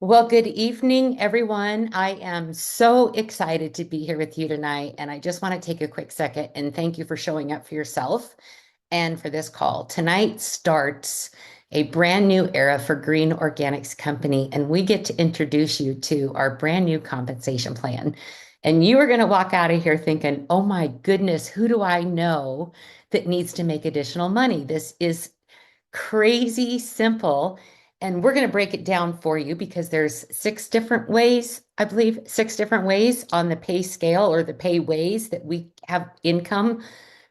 Well, good evening, everyone. I am so excited to be here with you tonight. And I just want to take a quick second and thank you for showing up for yourself and for this call. Tonight starts a brand new era for Green Organics Company, and we get to introduce you to our brand new compensation plan. And you are going to walk out of here thinking, oh my goodness, who do I know that needs to make additional money? This is crazy simple. And we're going to break it down for you because there's six different ways, I believe, six different ways on the pay scale or the pay ways that we have income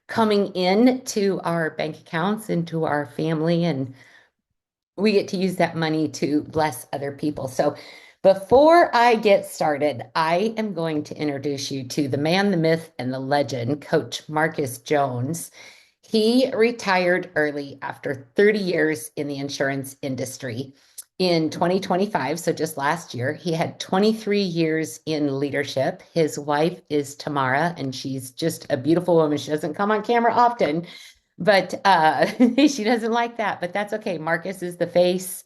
coming in to our bank accounts, into our family, and we get to use that money to bless other people. So before I get started, I am going to introduce you to the man, the myth, and the legend, Coach Marcus Jones. He retired early after 30 years in the insurance industry. In 2025, so just last year, he had 23 years in leadership. His wife is Tamara, and she's just a beautiful woman. She doesn't come on camera often, but she doesn't like that. But that's okay. Marcus is the face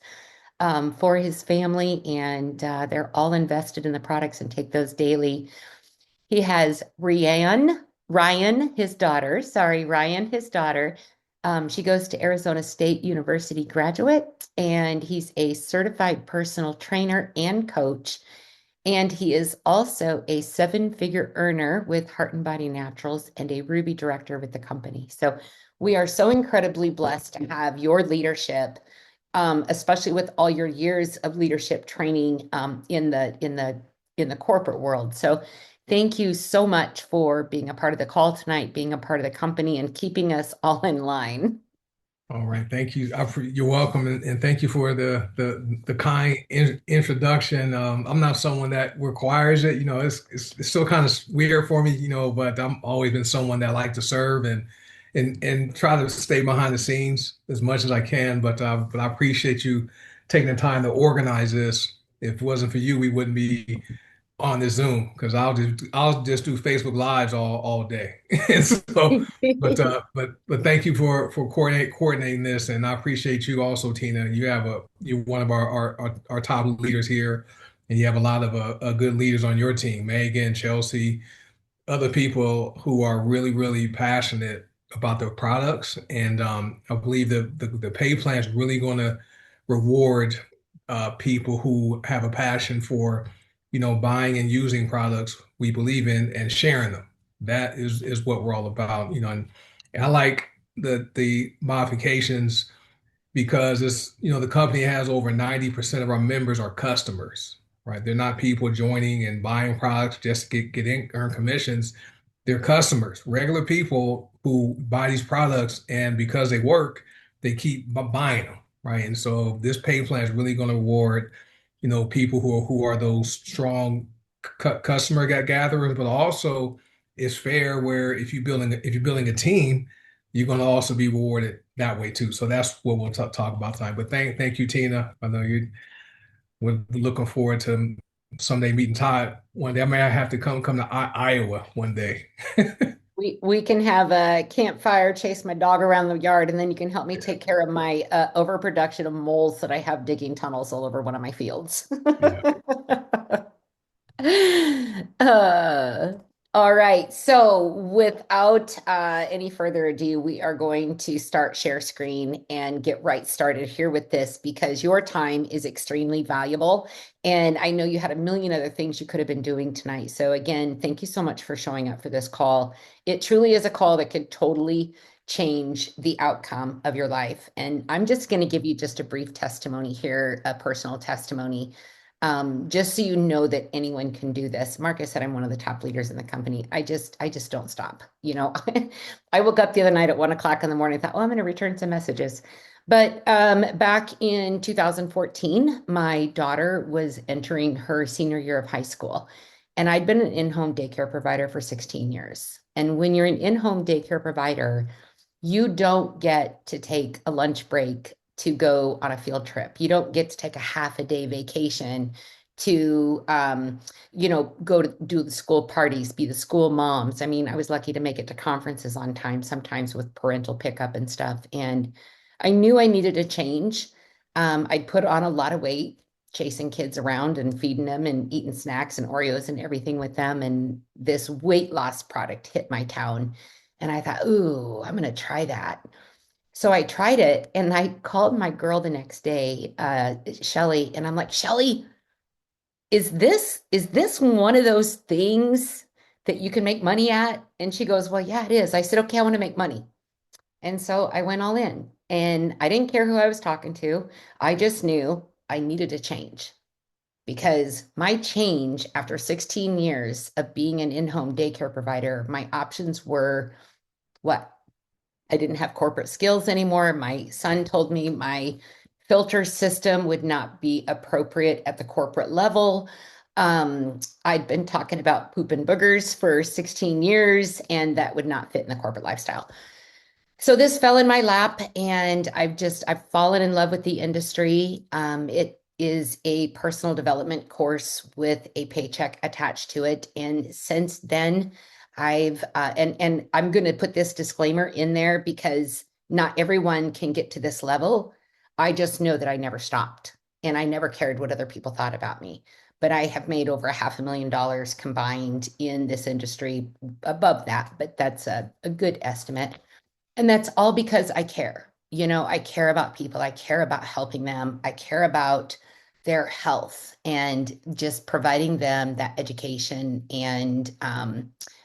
for his family, and they're all invested in the products and take those daily. He has Ryan, his daughter. Sorry, Ryan, his daughter. She goes to Arizona State University graduate, and he's a certified personal trainer and coach. And he is also a seven-figure earner with Heart and Body Naturals and a Ruby director with the company. So we are so incredibly blessed to have your leadership, especially with all your years of leadership training in the corporate world. So thank you so much for being a part of the call tonight, being a part of the company, and keeping us all in line. All right, thank you. You're welcome, and thank you for the kind introduction. I'm not someone that requires it. It's still kind of weird for me, but I'm always been someone that like to serve and try to stay behind the scenes as much as I can. But I appreciate you taking the time to organize this. If it wasn't for you, we wouldn't be on the Zoom because I'll just do Facebook Lives all day. And so, but thank you for coordinating this, and I appreciate you also, Tina. You're one of our top leaders here, and you have a lot of good leaders on your team, Megan, Chelsea, other people who are really passionate about their products. And I believe the pay plan is really going to reward people who have a passion for, buying and using products we believe in and sharing them. That is what we're all about, and I like the modifications because the company has over 90% of our members are customers, right? They're not people joining and buying products just to earn commissions. They're customers, regular people who buy these products, and because they work, they keep buying them, right? And so this pay plan is really going to reward, people who are those strong customer gatherers, but also it's fair where if you're building a team, you're going to also be rewarded that way too. So that's what we'll talk about tonight. But thank you, Tina. I know we're looking forward to someday meeting Todd one day. I may have to come to Iowa one day. We can have a campfire, chase my dog around the yard, and then you can help me take care of my overproduction of moles that I have digging tunnels all over one of my fields. Yeah. Uh, all right. So without any further ado, we are going to start share screen and get right started here with this because your time is extremely valuable. And I know you had a million other things you could have been doing tonight. So again, thank you so much for showing up for this call. It truly is a call that could totally change the outcome of your life. And I'm just going to give you just a brief testimony here, a personal testimony, just so you know that anyone can do this. Marcus said I'm one of the top leaders in the company. I just don't stop. I woke up the other night at 1 o'clock in the morning. I thought, oh, I'm going to return some messages. But back in 2014, my daughter was entering her senior year of high school, and I'd been an in-home daycare provider for 16 years. And when you're an in-home daycare provider, you don't get to take a lunch break to go on a field trip. You don't get to take a half a day vacation to, go to do the school parties, be the school moms. I mean, I was lucky to make it to conferences on time, sometimes with parental pickup and stuff. And I knew I needed a change. I'd put on a lot of weight, chasing kids around and feeding them and eating snacks and Oreos and everything with them. And this weight loss product hit my town. And I thought, ooh, I'm going to try that. So I tried it and I called my girl the next day, Shelly, and I'm like, Shelly, is this one of those things that you can make money at? And she goes, well, yeah, it is. I said, okay, I want to make money. And so I went all in and I didn't care who I was talking to. I just knew I needed to change because my change after 16 years of being an in-home daycare provider, my options were what? I didn't have corporate skills anymore. My son told me my filter system would not be appropriate at the corporate level. I'd been talking about poop and boogers for 16 years, and that would not fit in the corporate lifestyle. So this fell in my lap, and I've fallen in love with the industry. It is a personal development course with a paycheck attached to it, and since then, and I'm going to put this disclaimer in there because not everyone can get to this level. I just know that I never stopped, and I never cared what other people thought about me. But I have made over $500,000 combined in this industry, above that, but that's a good estimate. And that's all because I care. I care about people. I care about helping them. I care about their health and just providing them that education and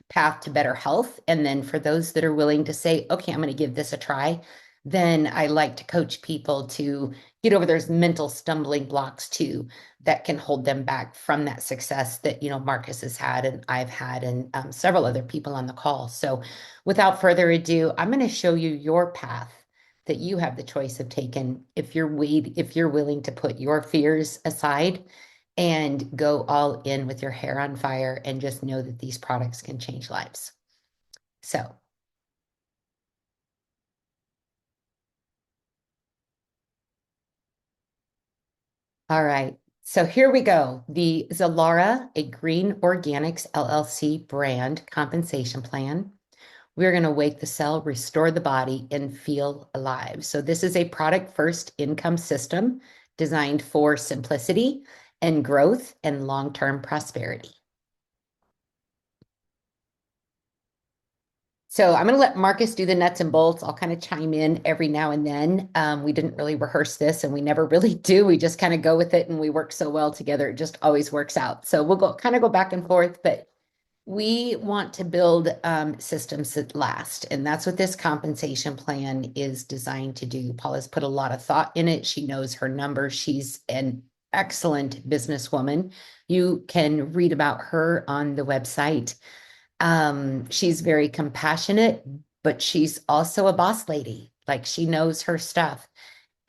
path to better health. And then for those that are willing to say, okay, I'm going to give this a try, then I like to coach people to get over those mental stumbling blocks too that can hold them back from that success that, Marcus has had and I've had and several other people on the call. So without further ado, I'm going to show you your path that you have the choice of taking if you're willing to put your fears aside and go all in with your hair on fire and just know that these products can change lives. So, all right. So here we go. The Zilara, a Green Organics LLC brand compensation plan. We're going to wake the cell, restore the body, and feel alive. So, this is a product first income system designed for simplicity and growth and long term prosperity. So, I'm going to let Marcus do the nuts and bolts. I'll kind of chime in every now and then. We didn't really rehearse this and we never really do. We just kind of go with it and we work so well together. It just always works out. So, we'll go back and forth, but we want to build systems that last, and that's what this compensation plan is designed to do. Paula's put a lot of thought in it. She knows her numbers. She's an excellent businesswoman. You can read about her on the website. She's very compassionate, but she's also a boss lady. Like she knows her stuff.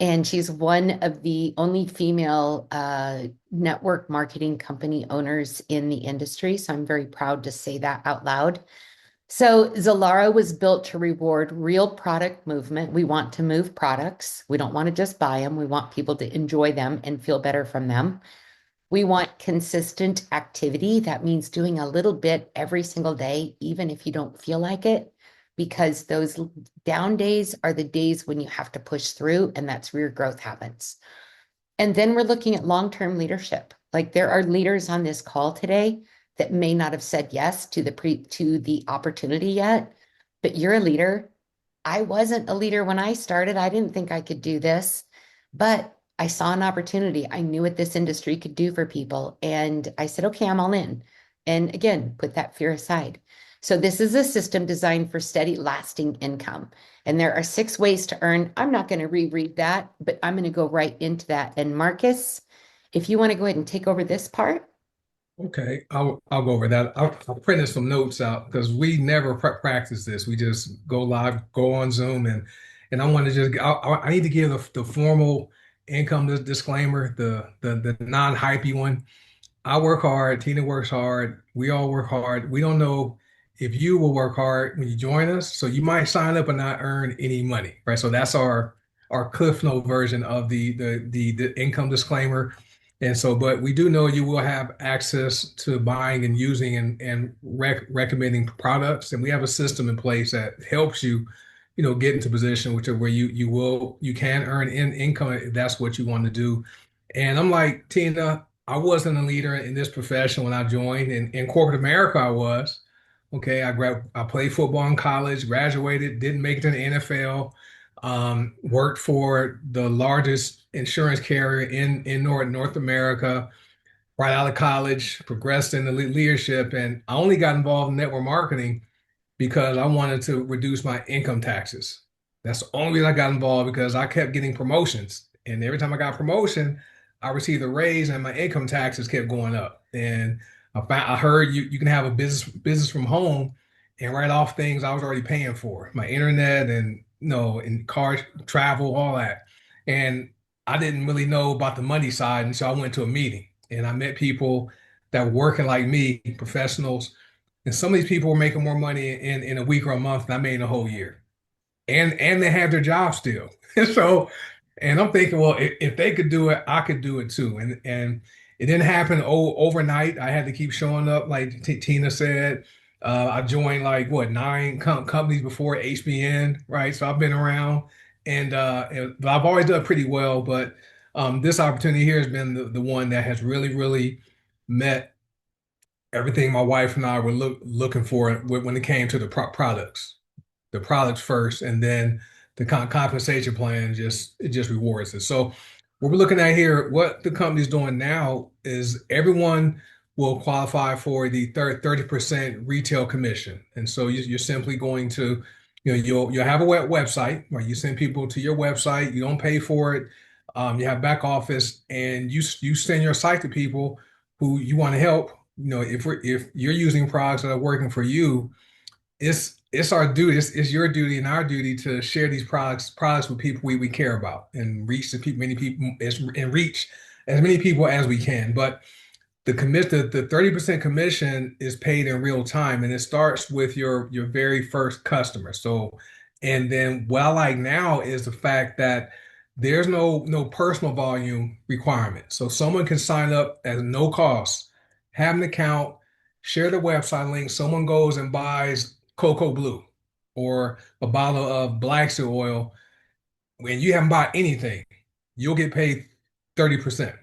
And she's one of the only female network marketing company owners in the industry. So I'm very proud to say that out loud. So Zilara was built to reward real product movement. We want to move products. We don't want to just buy them. We want people to enjoy them and feel better from them. We want consistent activity. That means doing a little bit every single day, even if you don't feel like it, because those down days are the days when you have to push through, and that's where your growth happens. And then we're looking at long-term leadership. Like there are leaders on this call today that may not have said yes to the opportunity yet, but you're a leader. I wasn't a leader when I started. I didn't think I could do this, but I saw an opportunity. I knew what this industry could do for people. And I said, okay, I'm all in. And again, put that fear aside. So this is a system designed for steady, lasting income. And there are 6 ways to earn. I'm not going to reread that, but I'm going to go right into that. And Marcus, if you want to go ahead and take over this part. Okay, I'll go over that. I'll printed some notes out because we never practice this. We just go live, go on Zoom, and I want to just I need to give the formal income disclaimer, the non-hypey one. I work hard. Tina works hard. We all work hard. We don't know if you will work hard when you join us. So you might sign up and not earn any money, right? So that's our Cliff Note version of the income disclaimer. And so, but we do know you will have access to buying and using and recommending products. And we have a system in place that helps you, get into position which where you can earn income if that's what you want to do. And I'm like, Tina, I wasn't a leader in this profession when I joined. In corporate America, I was. Okay, I played football in college, graduated, didn't make it to the NFL, worked for the largest insurance carrier in North America right out of college, progressed in the leadership, and I only got involved in network marketing because I wanted to reduce my income taxes. That's the only reason I got involved because I kept getting promotions. And every time I got a promotion, I received a raise and my income taxes kept going up. And I heard you can have a business from home and write off things I was already paying for, my internet and and car travel, all that. And I didn't really know about the money side. And so I went to a meeting and I met people that were working like me, professionals, and some of these people were making more money in a week or a month than I made in a whole year. And they had their job still. So, and I'm thinking, well, if they could do it, I could do it too. And it didn't happen overnight. I had to keep showing up, like Tina said. I joined like what nine companies before HBN, right? So I've been around, but I've always done pretty well. But this opportunity here has been the one that has really met everything my wife and I were looking for when it came to the products. The products first, and then the compensation plan just rewards it. So what we're looking at here, what the company's doing now is everyone will qualify for the 30% retail commission. And so you're simply going to, you'll have a website where you send people to your website. You don't pay for it. You have back office, and you send your site to people who you want to help. If you're using products that are working for you, it's our duty. It's your duty and our duty to share these products with people we care about and reach many people and reach as many people as we can. But the 30% commission is paid in real time, and it starts with your very first customer. So, and then what I like now is the fact that there's no personal volume requirement. So someone can sign up at no cost, have an account, share the website link. Someone goes and buys Cocoa Blue or a bottle of black seed oil when you haven't bought anything, you'll get paid 30%.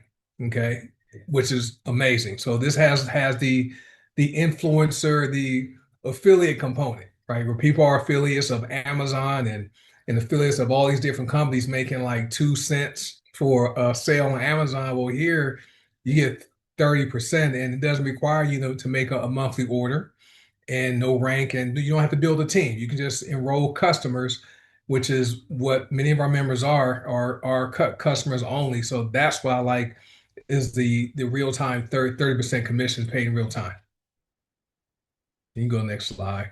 Okay. Which is amazing. So this has the influencer, the affiliate component, right? Where people are affiliates of Amazon and affiliates of all these different companies making like 2 cents for a sale on Amazon. Well, here you get 30%, and it doesn't require you to make a monthly order and no rank, and you don't have to build a team. You can just enroll customers, which is what many of our members are customers only. So that's what I like is the real time 30% commissions paid in real time. You can go next slide.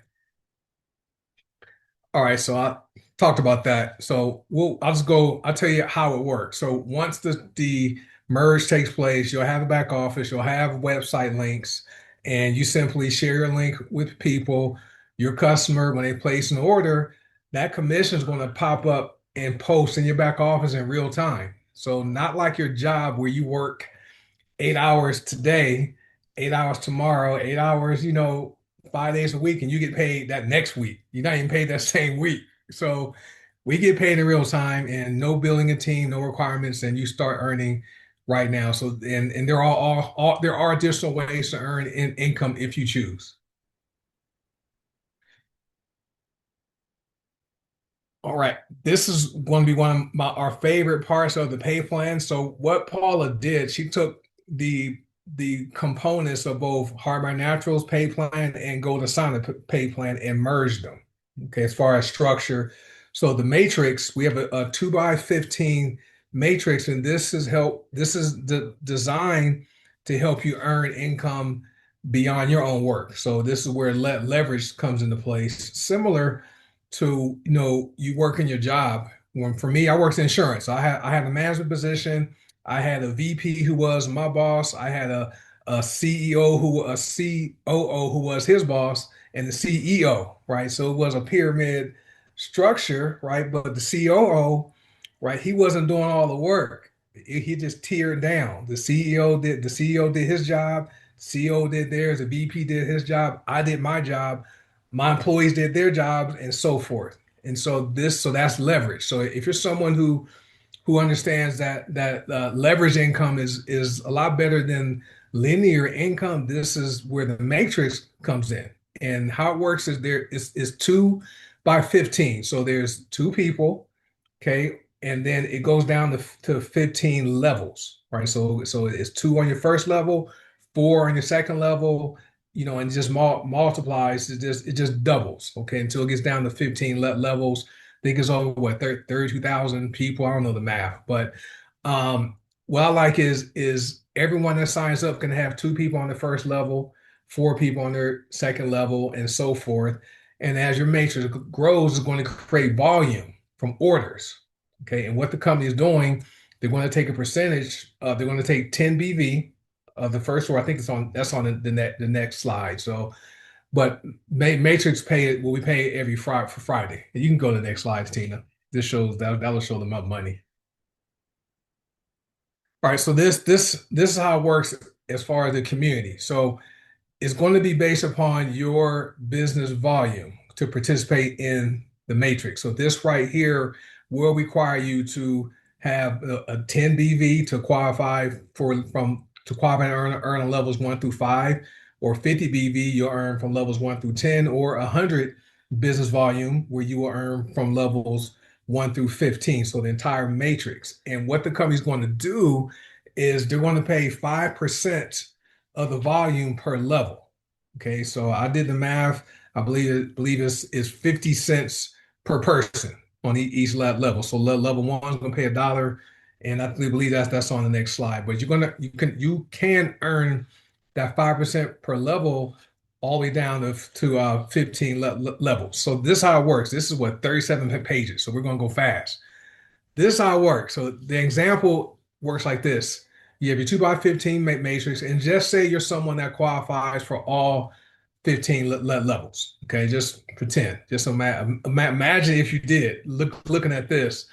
All right, so I talked about that. So I'll tell you how it works. So once the merge takes place, you'll have a back office, you'll have website links, and you simply share your link with people. Your customer, when they place an order, that commission is going to pop up and post in your back office in real time. So not like your job where you work 8 hours today, 8 hours tomorrow, 8 hours, 5 days a week, and you get paid that next week. You're not even paid that same week. So we get paid in real time and no building a team, no requirements, and you start earning right now. So and there are there are additional ways to earn income if you choose. All right, this is going to be one of our favorite parts of the pay plan. So what Paula did, she took the components of both Hardware Naturals pay plan and Gold Asana pay plan and merged them. Okay, as far as structure. So the matrix, we have a 2 by 15 matrix, and this is designed to help you earn income beyond your own work. So this is where leverage comes into place. Similar to you work in your job. When for me, I worked in insurance. I had a management position. I had a VP who was my boss. I had a CEO a COO who was his boss, and the CEO, right? So it was a pyramid structure, right? But the COO, right? He wasn't doing all the work. He just tiered down. The CEO did his job. CEO did theirs. The VP did his job. I did my job. My employees did their jobs, and so forth. And so that's leverage. So if you're someone who understands that leverage income is a lot better than linear income. This is where the matrix comes in. And how it works is is 2 by 15. So there's two people, okay, and then it goes down to 15 levels, right? So it's two on your first level, four on your second level, and just multiplies. It just doubles, okay, until it gets down to 15 levels. I think it's over what 32,000 people. I don't know the math, but um, what I like is everyone that signs up can have two people on the first level, four people on their second level, and so forth. And as your matrix grows, it's going to create volume from orders. Okay, and what the company is doing, they're going to take a percentage. They're going to take 10 BV of the first one. I think that's on the next slide. So, but Matrix pay what we pay every Friday for Friday. And you can go to the next slide, Tina. This shows that'll show them up money. All right, so this is how it works as far as the community. So it's going to be based upon your business volume to participate in the matrix. So this right here will require you to have a 10 BV to qualify to qualify and earn on levels 1 through 5, or 50 BV you'll earn from levels 1 through 10, or 100 business volume where you will earn from levels 1 through 15. So the entire matrix. And what the company's going to do is they're going to pay 5% of the volume per level. Okay, so I did the math. I believe it's 50 cents per person on each level. So level one is going to pay $1, and I believe that's on the next slide. But you can earn that 5% per level all the way down to 15 levels. So this is how it works. This is what 37 pages. So we're going to go fast. This is how it works. So the example works like this. You have your 2 by 15 matrix, and just say you're someone that qualifies for all 15 levels. Okay, just pretend. Just imagine if you did. Looking at this,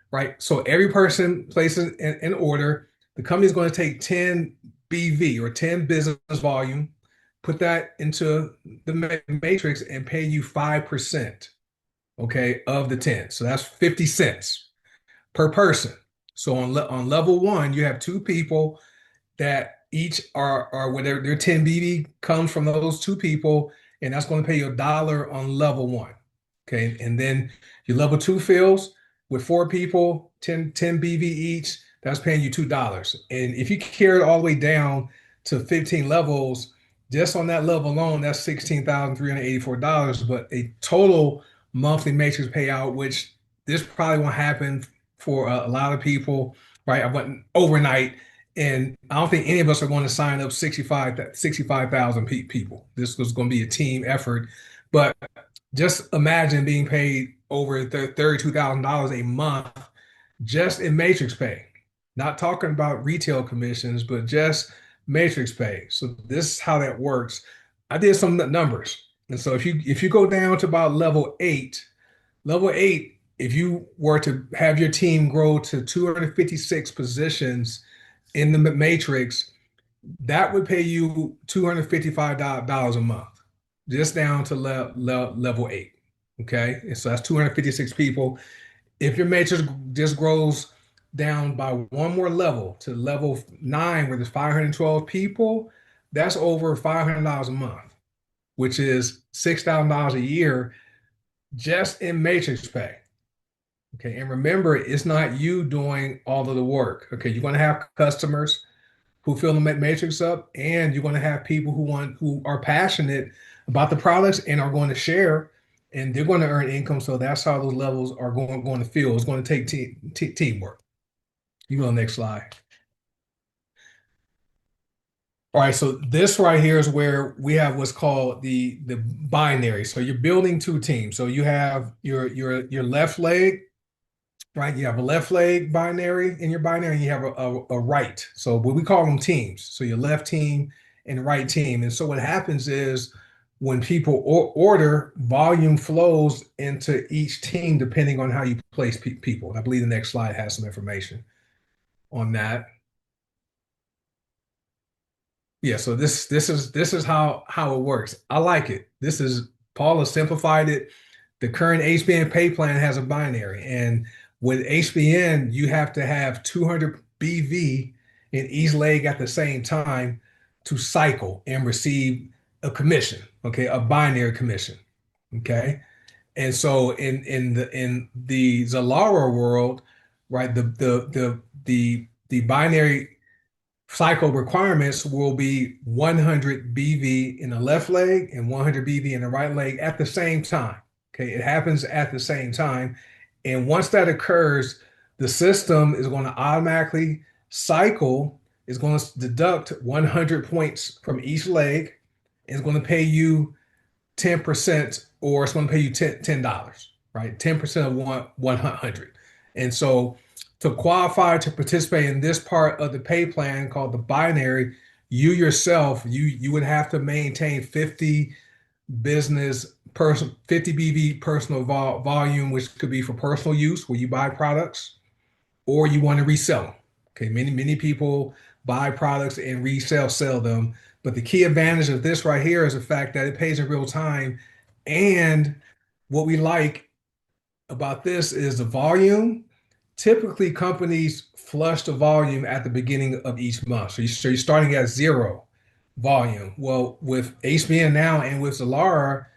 right? So every person places in order. The company is going to take 10 BV, or 10 business volume, put that into the matrix, and pay you 5%, okay, of the 10. So that's 50 cents per person. So on level one, you have two people that each are whatever their 10 BV comes from those two people, and that's going to pay you $1 on level one. Okay. And then your level two fills with four people, 10 BV each, that's paying you $2. And if you carry it all the way down to 15 levels, just on that level alone, that's $16,384. But a total monthly matrix payout, which this probably won't happen for a lot of people, right? I went overnight, and I don't think any of us are going to sign up 65,000 people. This was going to be a team effort. But just imagine being paid over $32,000 a month just in matrix pay. Not talking about retail commissions, but just matrix pay. So this is how that works. I did some numbers. And so if you go down to about level eight, if you were to have your team grow to 256 positions in the matrix, that would pay you $255 a month, just down to level eight. Okay. And so that's 256 people. If your matrix just grows down by one more level to level 9, where there's 512 people, that's over $500 a month, which is $6,000 a year just in matrix pay. Okay. And remember, it's not you doing all of the work. Okay. You're going to have customers who fill the matrix up, and you're going to have people who are passionate about the products and are going to share, and they're going to earn income. So that's how those levels are going to feel. It's going to take teamwork. You go to the next slide. All right, so this right here is where we have what's called the binary. So you're building two teams. So you have your left leg, right? You have a left leg binary in your binary, and you have a right. So what we call them teams. So your left team and right team. And so what happens is when people order, volume flows into each team depending on how you place people. And I believe the next slide has some information on that. Yeah, so this is how it works. I like it. Paula simplified it. The current HBN pay plan has a binary, and With HBN, you have to have 200 BV in each leg at the same time to cycle and receive a commission, okay, a binary commission, okay. And so in the Zilara world, right, the binary cycle requirements will be 100 BV in the left leg and 100 BV in the right leg at the same time. Okay, it happens at the same time. And once that occurs, the system is going to automatically cycle, is going to deduct 100 points from each leg, and it's going to pay you 10%, or it's going to pay you $10, right? 10% of 100. And so to qualify to participate in this part of the pay plan called the binary, you yourself, you would have to maintain 50 50 BV personal volume, which could be for personal use where you buy products or you want to resell them. Okay, many people buy products and sell them. But the key advantage of this right here is the fact that it pays in real time. And what we like about this is the volume. Typically, companies flush the volume at the beginning of each month. So you're starting at zero volume. Well, with HBN now and with Zilara,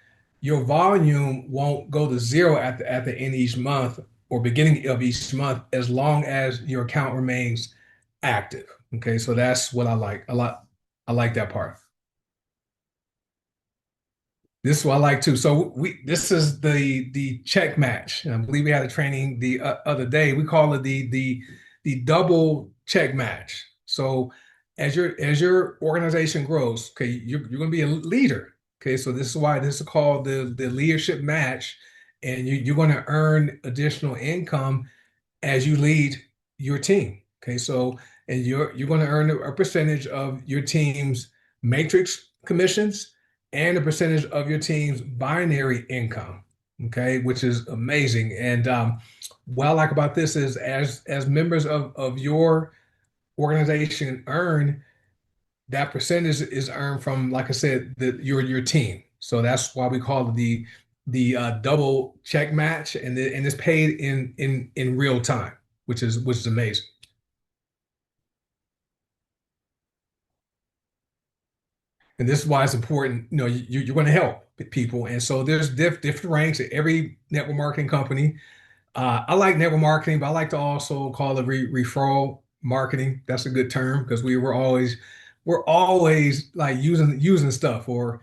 your volume won't go to zero at the end of each month or beginning of each month as long as your account remains active. Okay, so that's what I like a lot. I like that part. This is what I like too. So this is the check match. And I believe we had a training the other day. We call it the double check match. So as your organization grows, okay, you're going to be a leader. Okay, so this is why this is called the leadership match, and you're going to earn additional income as you lead your team. Okay, so and you're going to earn a percentage of your team's matrix commissions and a percentage of your team's binary income. Okay, which is amazing. And what I like about this is as members of your organization earn, that percentage is earned from, like I said, your team. So that's why we call it the double check match, and it's paid in real time, which is amazing. And this is why it's important. You're going to help people, and so there's different ranks at every network marketing company. I like network marketing, but I like to also call it referral marketing. That's a good term because we're always like using stuff or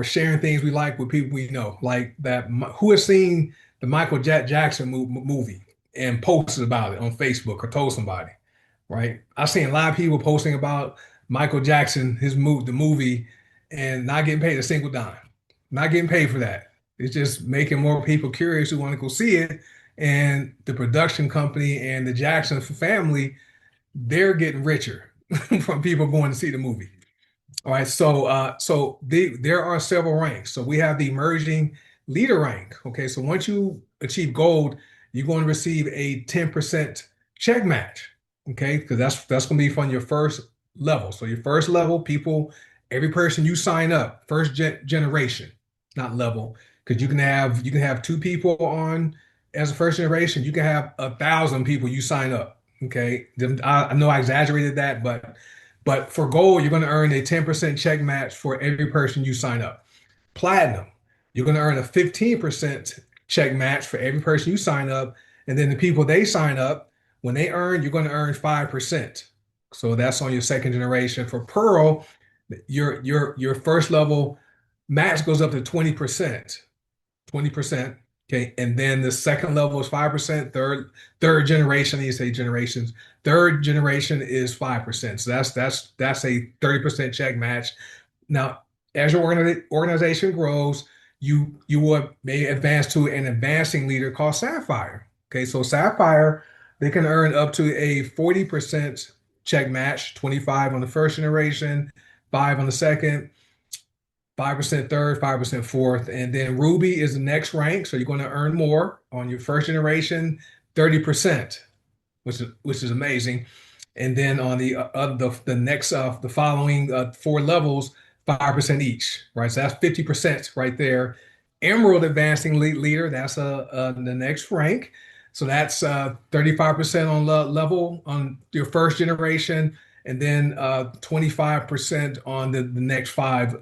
sharing things we like with people we know. Like that, who has seen the Michael Jackson movie and posted about it on Facebook or told somebody, right? I've seen a lot of people posting about Michael Jackson, the movie, and not getting paid a single dime, not getting paid for that. It's just making more people curious who want to go see it. And the production company and the Jackson family, they're getting richer from people going to see the movie. All right, so there are several ranks. So we have the emerging leader rank. Okay, so once you achieve gold, you're going to receive a 10% check match. Okay, because that's going to be from your first level. So your first level, every person you sign up, first generation, not level, because you can have two people on as a first generation. You can have 1,000 people you sign up. Okay, I know I exaggerated that, but for gold, you're going to earn a 10% check match for every person you sign up. Platinum, you're going to earn a 15% check match for every person you sign up. And then the people they sign up, when they earn, you're going to earn 5%. So that's on your second generation. For Pearl, your first level match goes up to 20%. 20%. Okay. And then the second level is 5%. Third generation, you say generations. Third generation is 5%. So that's a 30% check match. Now, as your organization grows, you will may advance to an advancing leader called Sapphire. Okay, so Sapphire, they can earn up to a 40% check match, 25 on the first generation, 5 on the second, 5% third, 5% fourth. And then Ruby is the next rank. So you're going to earn more on your first generation, 30%, which is amazing. And then on the following four levels, 5% each, right? So that's 50% right there. Emerald advancing leader, that's the next rank. So that's 35% on level on your first generation, and then 25% on the next five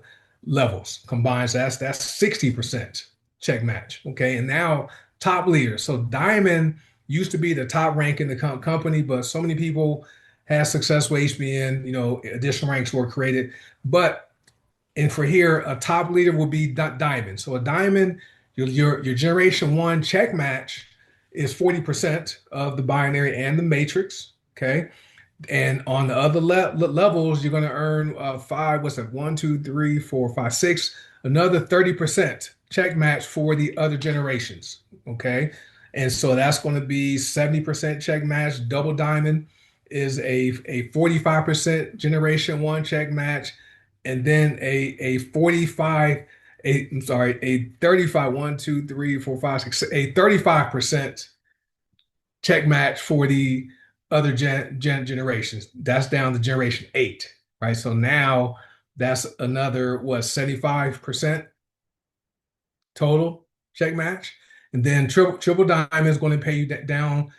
levels combined. So that's 60% check match. Okay. And now top leaders. So Diamond used to be the top rank in the company, but so many people had success with HBN, additional ranks were created. But and for here, a top leader will be diamond. So a diamond, your generation one check match is 40% of the binary and the matrix. Okay. And on the other levels, you're going to earn five, what's that? One, two, three, four, five, six, another 30% check match for the other generations. Okay. And so that's going to be 70% check match. Double diamond is a 45% generation one check match. And then a 45, I'm sorry, a 35, one, two, three, four, five, six, a 35% check match for the other generations. That's down to generation eight, right? So now that's another, what, 75% total check match. And then triple diamond is going to pay you down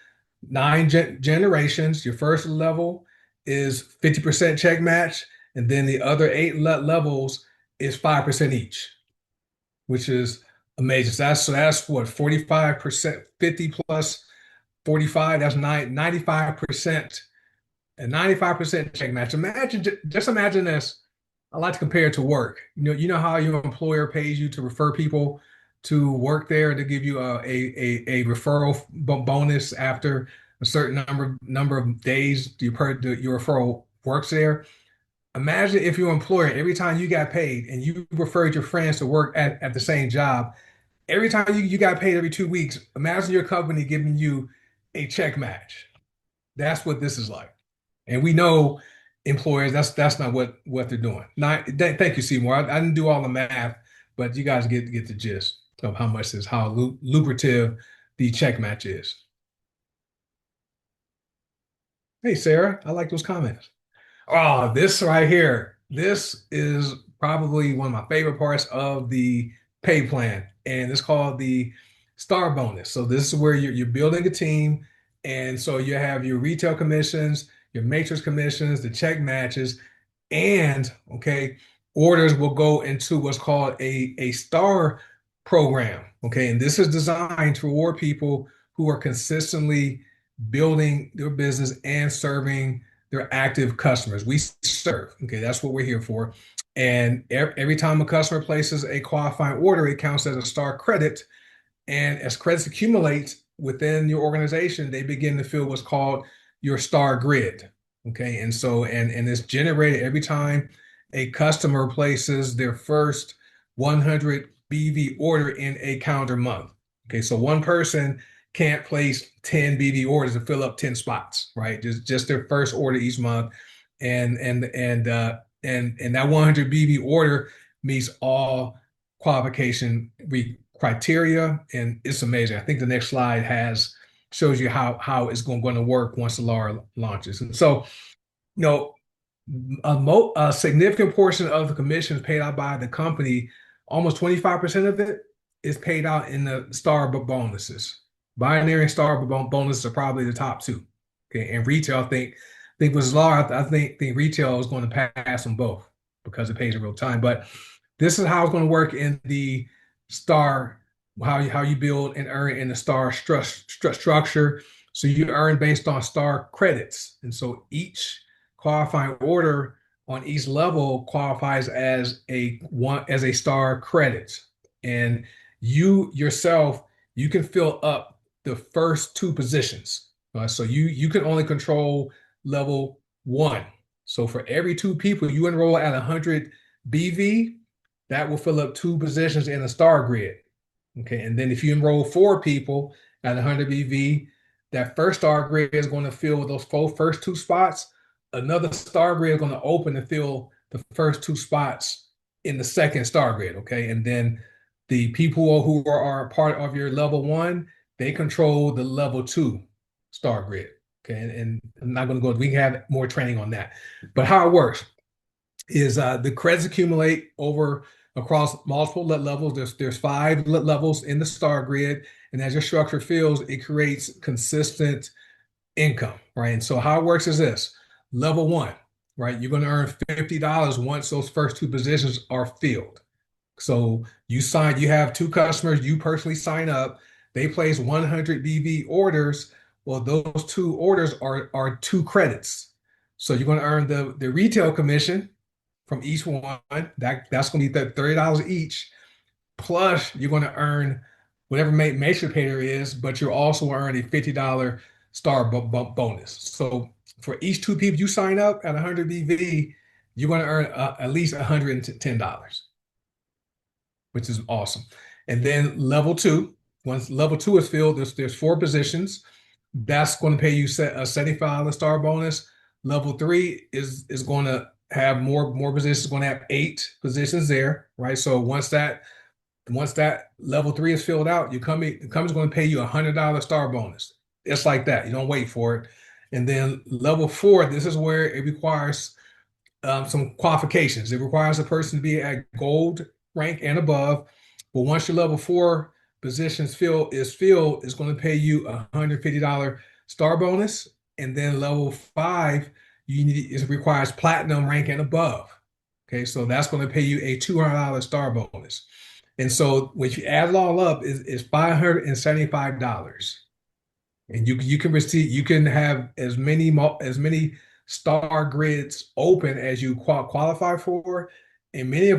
nine generations. Your first level is 50% check match. And then the other eight levels is 5% each, which is amazing. So that's what, 45%, 50 plus 45, that's 95%, and 95% check match. Just imagine this. I like to compare it to work. You know how your employer pays you to refer people to work there to give you a referral bonus after a certain number of days your referral works there. Imagine if your employer, every time you got paid and you referred your friends to work at the same job, every time you got paid every 2 weeks, imagine your company giving you a check match. That's what this is like. And we know employers, that's not what they're doing. Thank you, Seymour. I didn't do all the math, but you guys get the gist of how lucrative the check match is. Hey, Sarah, I like those comments. Oh, this right here. This is probably one of my favorite parts of the pay plan, and it's called the star bonus. So this is where you're building a team, and so you have your retail commissions, your matrix commissions, the check matches, and okay, orders will go into what's called a star program. Okay, and this is designed to reward people who are consistently building their business and serving their active customers. We serve. Okay, that's what we're here for. And every time a customer places a qualifying order, it counts as a star credit. And as credits accumulate within your organization, they begin to fill what's called your star grid. Okay. And so, and it's generated every time a customer places their first 100 BV order in a calendar month. Okay. So one person can't place 10 BV orders to fill up 10 spots, right? Just their first order each month. And that 100 BV order meets all qualification criteria, and it's amazing. I think the next slide has shows you how it's going to work once Zilara launches. And so, you know, a significant portion of the commissions paid out by the company, almost 25% of it is paid out in the star bonuses. Binary and star bonuses are probably the top two. Okay, and retail, I think with Zilara, I think retail is going to pass them both because it pays in real time. But this is how it's going to work in the star, how you build and earn in the star structure. So you earn based on star credits, and so each qualifying order on each level qualifies as a star credit. And you yourself, you can fill up the first two positions. So you can only control level one. So for every two people you enroll at 100 BV, that will fill up two positions in a star grid. Okay, and then if you enroll four people at 100 BV, that first star grid is going to fill those first two spots. Another star grid is going to open and fill the first two spots in the second star grid. Okay, and then the people who are part of your level one, they control the level two star grid. Okay, and I'm not going to go. We can have more training on that, but how it works is the credits accumulate over across multiple levels. There's five levels in the star grid, and as your structure fills, it creates consistent income, right? And so how it works is this: level one, right? You're going to earn $50 once those first two positions are filled. So you have two customers, you personally sign up, they place 100 BV orders. Well, those two orders are two credits. So you're going to earn the retail commission from each one. That's going to be $30 each. Plus, you're going to earn whatever major pay there is, but you're also earning a $50 star bonus. So for each two people you sign up at 100 BV, you're going to earn at least $110, which is awesome. And then level two, once level two is filled, there's four positions. That's going to pay you a $75 star bonus. Level three is going to have more positions, going to have eight positions there, right? So once that level three is filled out, the company's going to pay you $100 star bonus. It's like that. You don't wait for it. And then level four, this is where it requires some qualifications. It requires a person to be at gold rank and above. But once your level four positions filled, it's going to pay you a $150 star bonus. And then level five, it requires platinum rank and above. Okay, so that's going to pay you a $200 star bonus. And so when you add it all up, is $575. And you can have as many star grids open as you qualify for. And many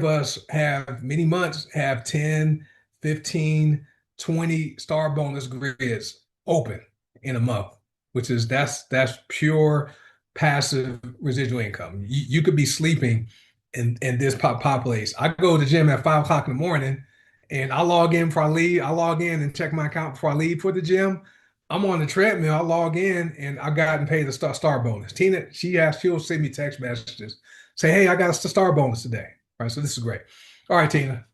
months have 10, 15, 20 star bonus grids open in a month, that's pure passive residual income. You could be sleeping and this populates. I go to the gym at 5 o'clock in the morning and I log in before I leave. I log in and check my account before I leave for the gym. I'm on the treadmill. I log in and I got and paid the star bonus. Tina, she'll send me text messages, say, "Hey, I got a star bonus today." All right, so this is great. All right, Tina.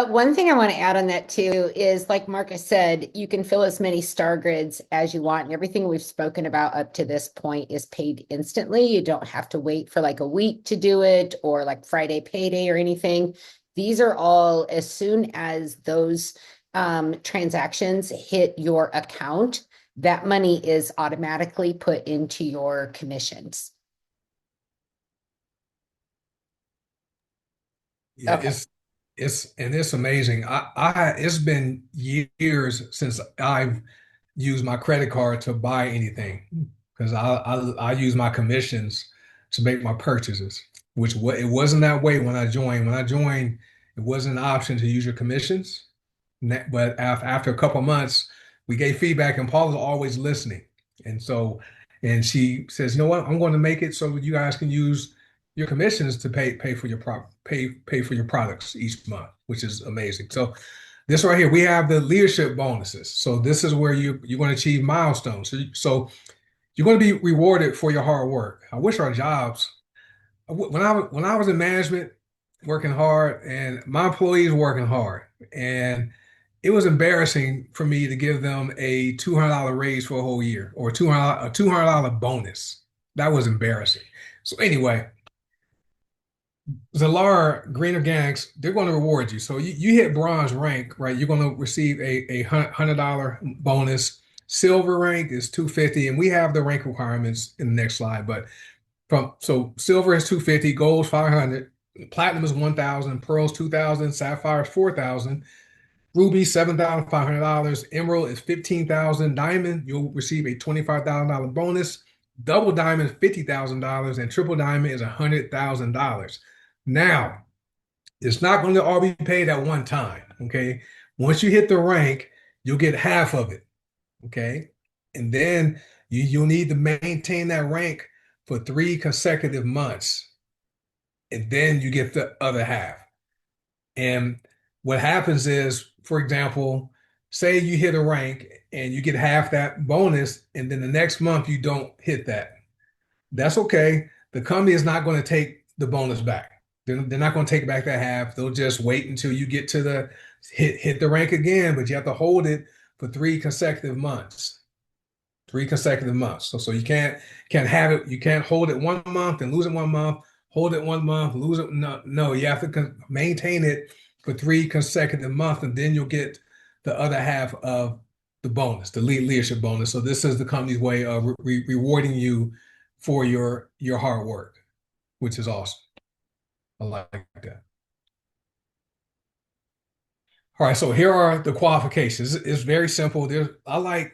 One thing I want to add on that too is, like Marcus said, you can fill as many star grids as you want, and everything we've spoken about up to this point is paid instantly. You don't have to wait for like a week to do it or like Friday payday or anything. These are all as soon as those transactions hit your account, that money is automatically put into your commissions. Yeah, Okay. it's amazing. It's been years since I've used my credit card to buy anything because I use my commissions to make my purchases, it wasn't that way when I joined. When I joined, it wasn't an option to use your commissions. But after a couple of months, we gave feedback, and Paula's always listening. And so, and she says, "You know what? I'm going to make it so that you guys can use your commissions to pay for your pay for your products each month," which is amazing. So, this right here, we have the leadership bonuses. So this is where you're going to achieve milestones. So you're going to be rewarded for your hard work. I wish our jobs when I was in management, working hard, and my employees were working hard, and it was embarrassing for me to give them a $200 raise for a whole year or a $200 bonus. That was embarrassing. So anyway, Zilara Green Organics, they're going to reward you. So you hit bronze rank, right? You're going to receive a $100 bonus. Silver rank is 250, and we have the rank requirements in the next slide. But so silver is 250, gold is 500, platinum is 1,000, pearls 2,000, sapphire is 4,000, ruby $7,500, emerald is 15,000, diamond you'll receive a $25,000 bonus, double diamond $50,000, and triple diamond is $100,000. Now, it's not going to all be paid at one time. Okay, once you hit the rank, you'll get half of it. Okay, and then you'll need to maintain that rank for 3 consecutive months, and then you get the other half. And what happens is, for example, say you hit a rank and you get half that bonus, and then the next month you don't hit that. That's okay. The company is not going to take the bonus back. They're not going to take back that half. They'll just wait until you get to the hit the rank again, but you have to hold it for 3 consecutive months. 3 consecutive months. So you can't have it. You can't hold it one month and lose it one month. hold it 1 month, lose it. No, no, you have to maintain it for 3 consecutive months, and then you'll get the other half of the bonus, the leadership bonus. So this is the company's way of rewarding you for your hard work, which is awesome. I like that. All right, so here are the qualifications. It's very simple. I like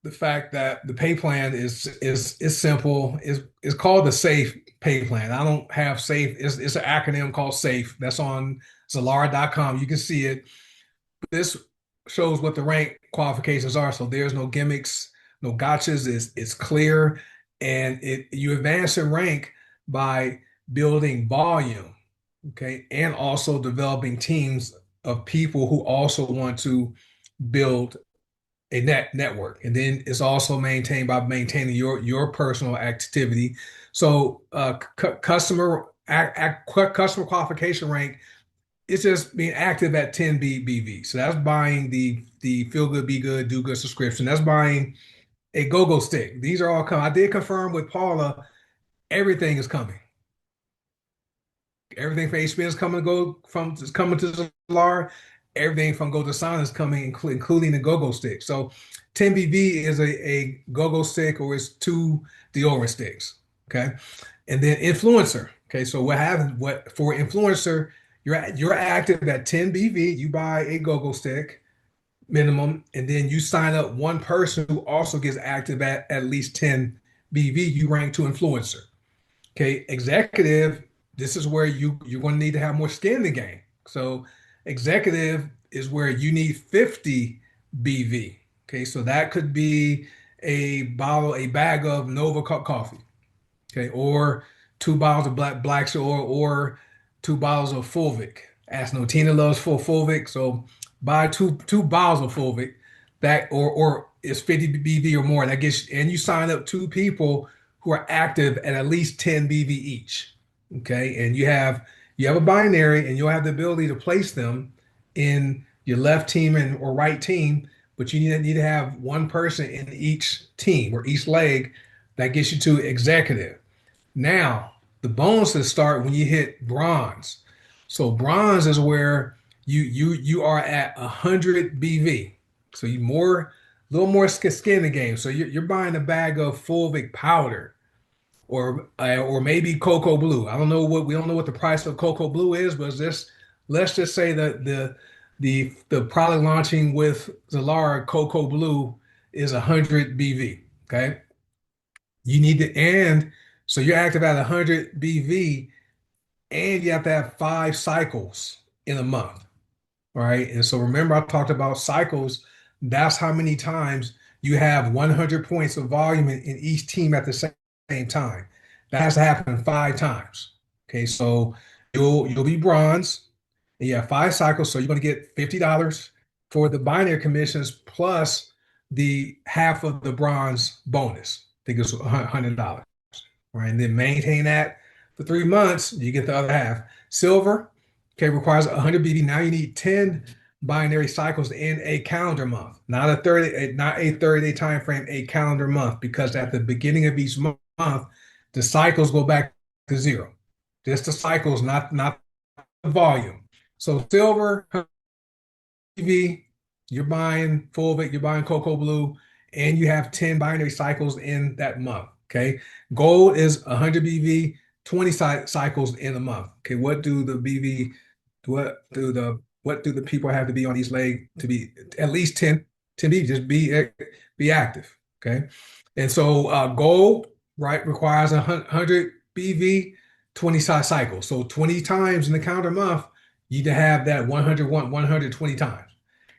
the fact that the pay plan is simple. It's called the SAFE pay plan. I don't have SAFE. It's an acronym called SAFE. That's on Zilara.com. You can see it. This shows what the rank qualifications are. So there's no gimmicks, no gotchas. It's clear, and you advance in rank by building volume, okay, and also developing teams of people who also want to build a network, and then it's also maintained by maintaining your personal activity. So customer qualification rank, it's just being active at 10 BV. So that's buying the Feel Good, Be Good, Do Good subscription. That's buying a go-go stick. These are all coming. I did confirm with Paula, everything is coming. Everything from HBN is coming to Solar. Everything from Go to Sign is coming, including the go-go stick. So 10BV is a go-go stick, or it's two deodorant sticks. Okay. And then influencer. Okay. So what for influencer, you're active at 10 BV, you buy a go-go stick minimum, and then you sign up one person who also gets active at least 10 BV, you rank to influencer. Okay, executive, this is where you're going to need to have more skin in the game. So executive is where you need 50 BV. Okay, so that could be a bag of Nova coffee, okay, or 2 bottles of black or 2 bottles of Fulvic. As no Tina loves Fulvic, so buy two bottles of Fulvic, that or it's 50 BV or more. That gets, and you sign up two people who are active at least 10 BV each. Okay, and you have a binary, and you'll have the ability to place them in your left team and or right team, but you need to have one person in each team or each leg. That gets you to executive. Now, the bonuses start when you hit bronze. So bronze is where you are at 100 BV. So you more a little more skin in the game. So you're buying a bag of fulvic powder, or maybe Cocoa Blue. We don't know what the price of Cocoa Blue is, but let's just say that the product launching with Zilara Cocoa Blue is 100 BV. Okay. You need to, and so you're active at 100 BV, and you have to have 5 cycles in a month. All right. And so remember, I talked about cycles. That's how many times you have 100 points of volume in each team at the same time. That has to happen 5 times. Okay. So you'll be bronze, and you have 5 cycles. So you're going to get $50 for the binary commissions plus the half of the bronze bonus. I think it's $100. Right? And then maintain that for 3 months, you get the other half. Silver, okay, requires 100 BD. Now you need 10 binary cycles in a calendar month, not a 30-day time frame, a calendar month, because at the beginning of each month, the cycles go back to zero. Just the cycles, not the volume. So silver, TV, you're buying Fulvic, you're buying Cocoa Blue, and you have 10 binary cycles in that month. Okay. Gold is 100 BV, 20 cycles in a month. Okay. What do the people have to be on each leg to be at least 10 BV? Just be active. Okay. And so gold, right, requires 100 BV, 20 cycles. So 20 times in the calendar month, you need to have that 120 times.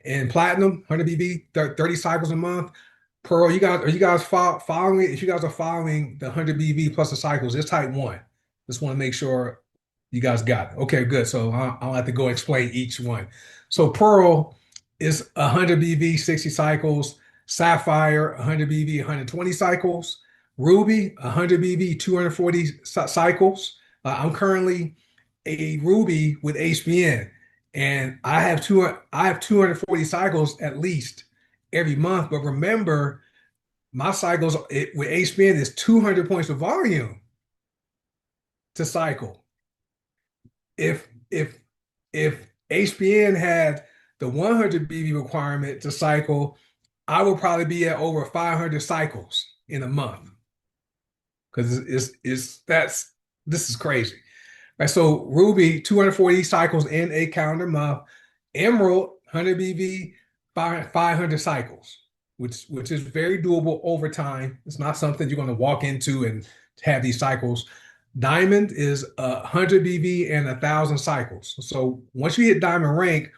And platinum, 100 BB, 30 cycles a month. Pearl, are you guys following it? If you guys are following the 100 BV plus the cycles, it's type 1. Just want to make sure you guys got it. Okay, good. So I'll have to go explain each one. So Pearl is 100 BV, 60 cycles. Sapphire, 100 BV, 120 cycles. Ruby, 100 BV, 240 cycles. I'm currently a Ruby with HBN, and I have 240 cycles at least every month. But remember, my cycles with HBN is 200 points of volume. to cycle. If HBN had the 100 BV requirement to cycle, I would probably be at over 500 cycles in a month because it's that's this is crazy. Right, so Ruby 240 cycles in a calendar month, Emerald 100 BV 500 cycles, which is very doable over time. It's not something you're going to walk into and have these cycles. Diamond is 100 BV and 1,000 cycles. So once you hit diamond rank,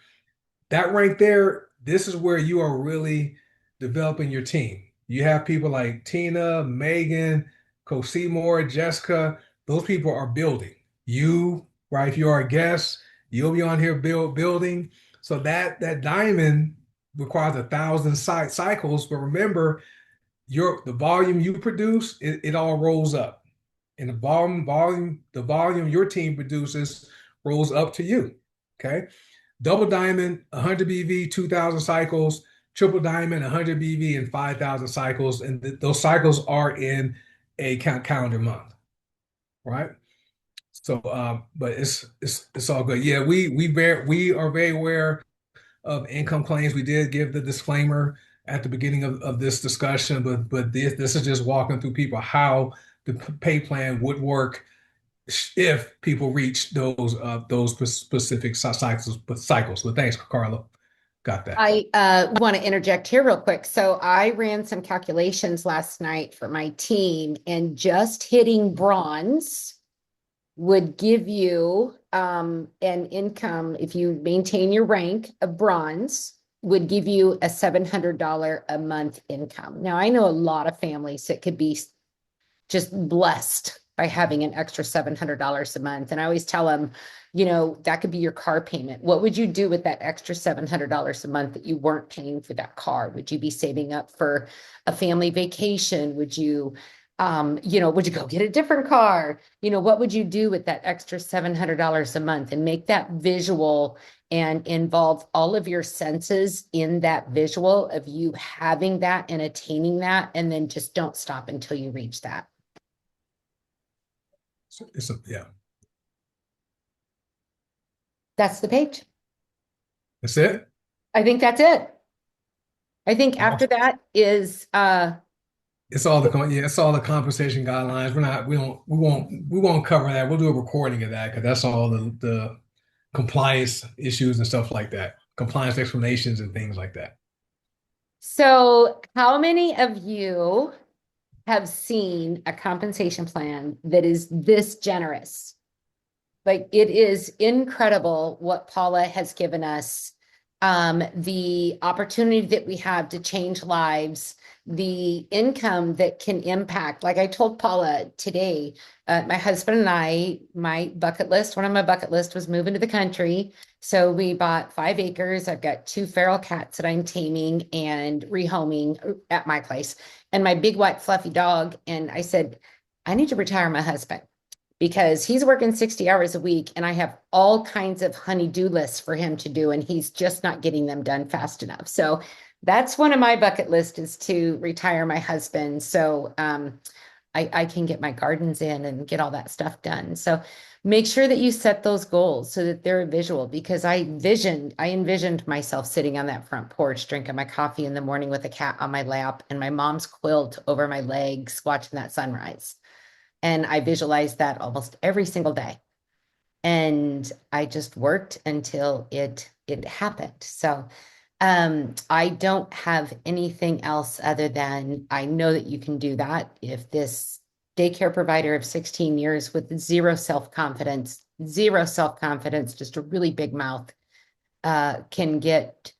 that rank there, this is where you are really developing your team. You have people like Tina, Megan, Coach Seymour, Jessica. Those people are building. You, right? If you are a guest, you'll be on here building. So that diamond requires 1,000 cycles. But remember, the volume you produce, it all rolls up. And the volume your team produces rolls up to you. Okay. Double diamond, 100 BV, 2,000 cycles. Triple diamond, 100 BV and 5,000 cycles. And those cycles are in a calendar month, right? So, but it's all good. Yeah, we are very aware of income claims. We did give the disclaimer at the beginning of this discussion, but this is just walking through people how the pay plan would work if people reach those specific cycles. But thanks, Carlo. Got that. I want to interject here real quick. So I ran some calculations last night for my team, and just hitting bronze would give you an income, if you maintain your rank of bronze, would give you a $700 a month income. Now, I know a lot of families that could be just blessed by having an extra $700 a month. And I always tell them, that could be your car payment. What would you do with that extra $700 a month that you weren't paying for that car? Would you be saving up for a family vacation? Would you, would you go get a different car? What would you do with that extra $700 a month, and make that visual and involve all of your senses in that visual of you having that and attaining that, and then just don't stop until you reach that. Yeah. That's the page. That's it. I think that's it. I think after Awesome. that is It's all the compensation guidelines. We won't cover that. We'll do a recording of that because that's all the compliance issues and stuff like that. Compliance explanations and things like that. so how many of you have seen a compensation plan that is this generous? Like, it is incredible what Paula has given us, the opportunity that we have to change lives, the income that can impact. Like I told Paula today, my husband and I, one of my bucket list was moving to the country. So we bought 5 acres. I've got 2 feral cats that I'm taming and rehoming at my place, and my big white fluffy dog. And I said, I need to retire my husband because he's working 60 hours a week, and I have all kinds of honey-do lists for him to do, and he's just not getting them done fast enough. So that's one of my bucket list, is to retire my husband. So I can get my gardens in and get all that stuff done. So make sure that you set those goals so that they're visual, because I envisioned myself sitting on that front porch, drinking my coffee in the morning with a cat on my lap and my mom's quilt over my legs, watching that sunrise. And I visualized that almost every single day. And I just worked until it happened. So I don't have anything else other than, I know that you can do that. If this daycare provider of 16 years with zero self-confidence, just a really big mouth, can get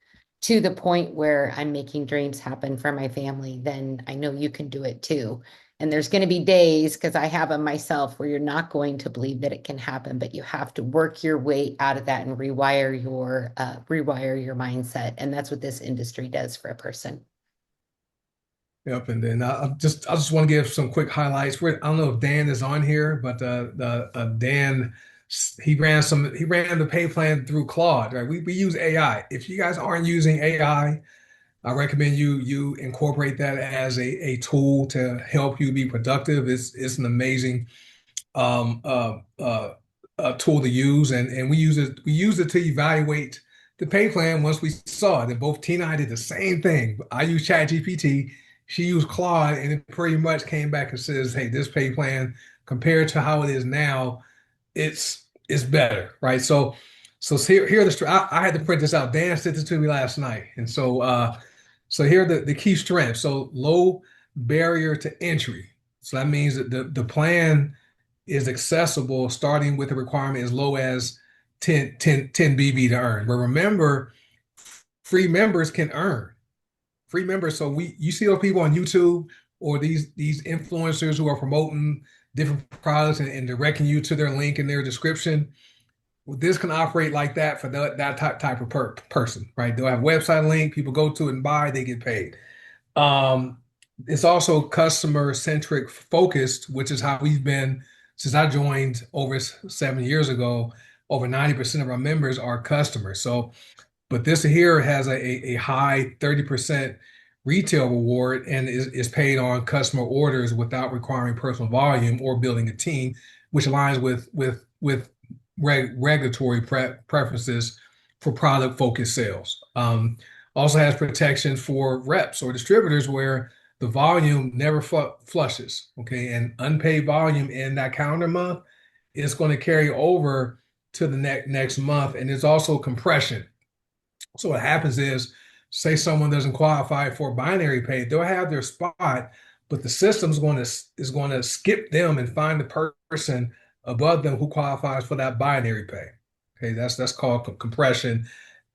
to the point where I'm making dreams happen for my family, then I know you can do it too. And there's going to be days, because I have them myself, where you're not going to believe that it can happen, but you have to work your way out of that and rewire your mindset. And that's what this industry does for a person. Yep, and then I just want to give some quick highlights. I don't know if Dan is on here, but Dan, he ran the pay plan through Claude. Right, we use AI. If you guys aren't using I recommend you incorporate that as a tool to help you be productive. It's an amazing um, uh, uh, tool to use, and we use it to evaluate the pay plan once we saw it. And both Tina and I did the same thing. I used ChatGPT, she used Claude, and it pretty much came back and says, "Hey, this pay plan compared to how it is now, it's better, right?" So here are I had to print this out. Dan sent this to me last night, and so here are the key strengths. So low barrier to entry. So that means that the plan is accessible starting with a requirement as low as 10 BB to earn. But remember, free members can earn. Free members. So you see those people on YouTube or these influencers who are promoting different products and directing you to their link in their description. Well, this can operate like that for that type of person, right? They'll have a website link, people go to it and buy, they get paid. Um, it's also customer centric focused, which is how we've been since I joined over 7 years ago. Over 90% of our members are customers. So, but this here has a high 30% retail reward and is paid on customer orders without requiring personal volume or building a team, which aligns with regulatory preferences for product focused sales. Also has protection for reps or distributors where the volume never flushes. Okay, and unpaid volume in that calendar month is going to carry over to the next month, and there's also compression. So what happens is, say someone doesn't qualify for binary pay, they'll have their spot, but the system's going to skip them and find the person above them who qualifies for that binary pay. Okay, that's called compression.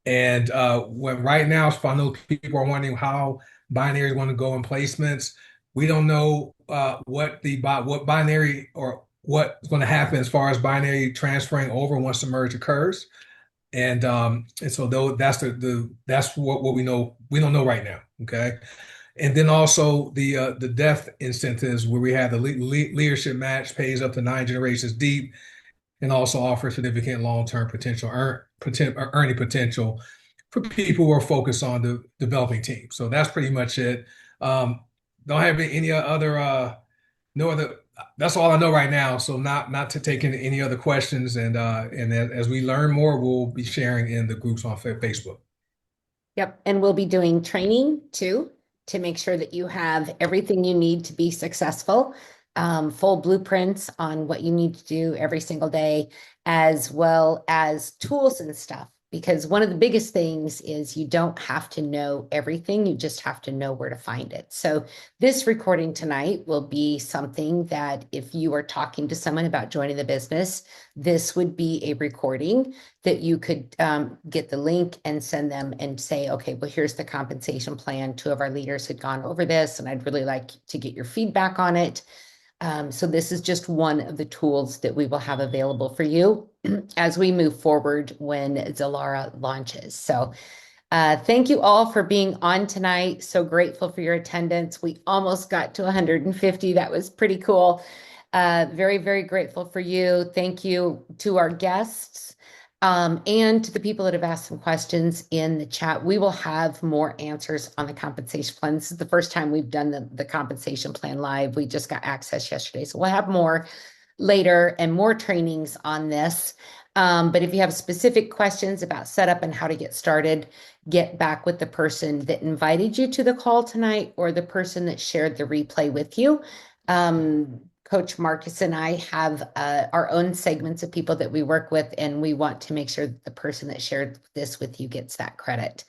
And when right now, if I know people are wondering how binary is going to go in placements, we don't know what binary or what's going to happen as far as binary transferring over once the merge occurs. And so though that's what we don't know right now. Okay. And then also the death incentives where we have the leadership match pays up to 9 generations deep and also offers significant long-term earning potential for people who are focused on the developing team. So that's pretty much it. Don't have any other no other. That's all I know right now. So not to take any other questions. And as we learn more, we'll be sharing in the groups on Facebook. Yep. And we'll be doing training too to make sure that you have everything you need to be successful, full blueprints on what you need to do every single day, as well as tools and stuff. Because one of the biggest things is you don't have to know everything, you just have to know where to find it. So, this recording tonight will be something that if you are talking to someone about joining the business, this would be a recording that you could get the link and send them and say, okay, well, here's the compensation plan. Two of our leaders had gone over this, and I'd really like to get your feedback on it. So this is just one of the tools that we will have available for you as we move forward when Zilara launches. So thank you all for being on tonight. So grateful for your attendance. We almost got to 150. That was pretty cool. Very, very grateful for you. Thank you to our guests. And to the people that have asked some questions in the chat. We will have more answers on the compensation plan. This is the first time we've done the compensation plan live. We just got access yesterday. So we'll have more later and more trainings on this. But if you have specific questions about setup and how to get started, get back with the person that invited you to the call tonight or the person that shared the replay with you. Coach Marcus and I have our own segments of people that we work with, and we want to make sure that the person that shared this with you gets that credit.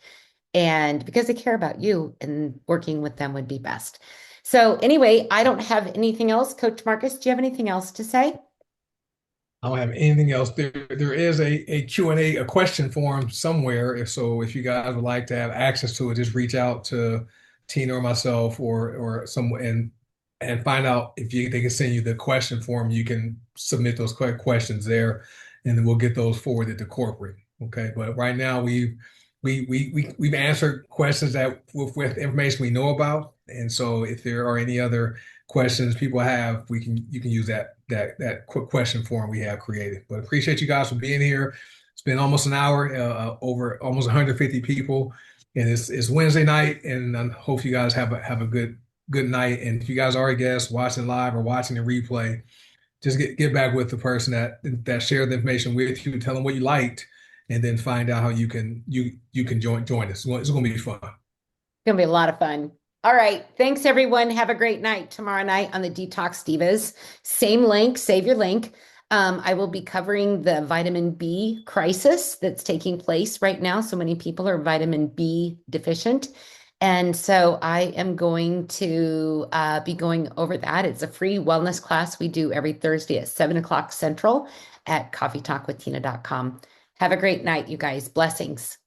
And because they care about you, and working with them would be best. So anyway, I don't have anything else. Coach Marcus, do you have anything else to say? I don't have anything else. There is a Q&A, a question form somewhere. So if you guys would like to have access to it, just reach out to Tina or myself or someone and find out if they can send you the question form. You can submit those questions there, and then we'll get those forwarded to corporate. Okay. But right now we've answered questions that with information we know about. And so if there are any other questions people have, you can use that quick question form we have created. But appreciate you guys for being here. It's been almost an hour, over almost 150 people, and it's Wednesday night, and I hope you guys have a good night. And if you guys are a guest watching live or watching the replay, just get back with the person that shared the information with you, tell them what you liked, and then find out how you can join us. It's going to be fun. Gonna be a lot of fun. All right. Thanks, everyone. Have a great night. Tomorrow night on the Detox Divas. Same link, save your link. I will be covering the vitamin B crisis that's taking place right now. So many people are vitamin B deficient. And so I am going to be going over that. It's a free wellness class we do every Thursday at 7 o'clock Central at coffeetalkwithtina.com. Have a great night, you guys. Blessings.